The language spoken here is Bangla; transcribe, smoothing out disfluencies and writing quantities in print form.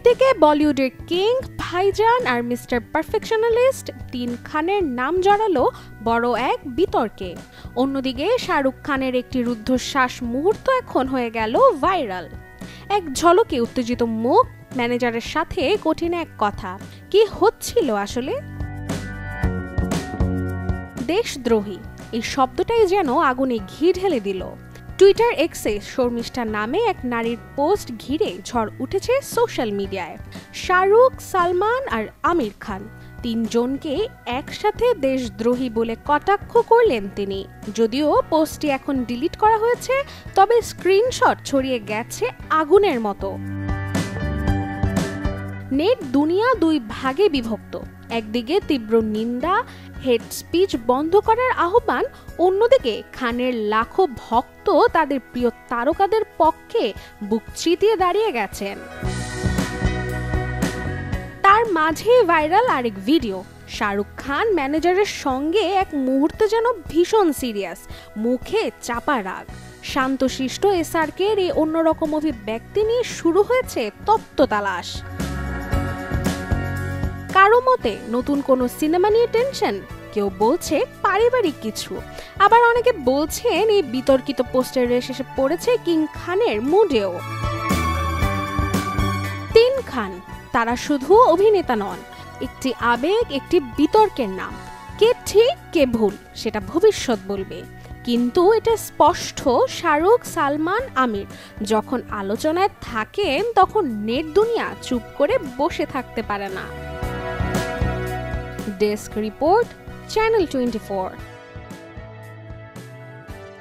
একদিকে বলিউডের কিং ভাইজান আর মিস্টার পারফেকশনালিস্ট তিন খানের নাম জড়ালো বড় এক বিতর্কে, অন্যদিকে শাহরুখ খানের একটি রুদ্ধশ্বাস মুহূর্ত এখন হয়ে গেল ভাইরাল। এক ঝলকে উত্তেজিত মুখ, ম্যানেজারের সাথে কঠিন এক কথা, কি হচ্ছিল আসলে? দেশদ্রোহী এই শব্দটাই যেন আগুনে ঘি ঢেলে দিল। টুইটার এক্সে শর্মিষ্ঠা নামে এক নারীর পোস্ট ঘিরে ঝড় উঠেছে সোশ্যাল মিডিয়ায়। শাহরুখ, সালমান আর আমির খান তিনজনকে একসাথে দেশদ্রোহী বলে কটাক্ষ করলেন তিনি। যদিও পোস্টটি এখন ডিলিট করা হয়েছে, তবে স্ক্রিনশট ছড়িয়ে গেছে আগুনের মতো। নেট দুনিয়া দুই ভাগে বিভক্ত, একদিকে তীব্র নিন্দা, হেট স্পিচ বন্ধ করার আহ্বান, অন্যদিকে খানের লাখো ভক্ত তাদের প্রিয় তারকাদের পক্ষে বুক চিতিয়ে দাঁড়িয়ে গেছেন। তার মাঝে ভাইরাল আরেক ভিডিও, শাহরুখ খান ম্যানেজারের সঙ্গে এক মুহূর্তে যেন ভীষণ সিরিয়াস, মুখে চাপা রাগ। শান্তশিষ্ট এসআরকের এই অন্যরকম অভিব্যক্তি নিয়ে শুরু হয়েছে তত্ত্ব তালাশ। কারো মতে নতুন কোনো সিনেমা নিয়ে টেনশন, কেউ বলছে পারিবারিক কিছু, আবার অনেকে বলছেন এই বিতর্কিত পোস্টের রেশ এসে পড়েছে কিং খানের মুডেও। তিন খান তারা শুধু অভিনেতা নন, একটি আবেগ, একটি বিতর্কের নাম। কে ঠিক কে ভুল সেটা ভবিষ্যৎ বলবে, কিন্তু এটা স্পষ্ট শাহরুখ, সালমান, আমির যখন আলোচনায় থাকেন তখন নেট দুনিয়া চুপ করে বসে থাকতে পারে না। Desk report, channel 24।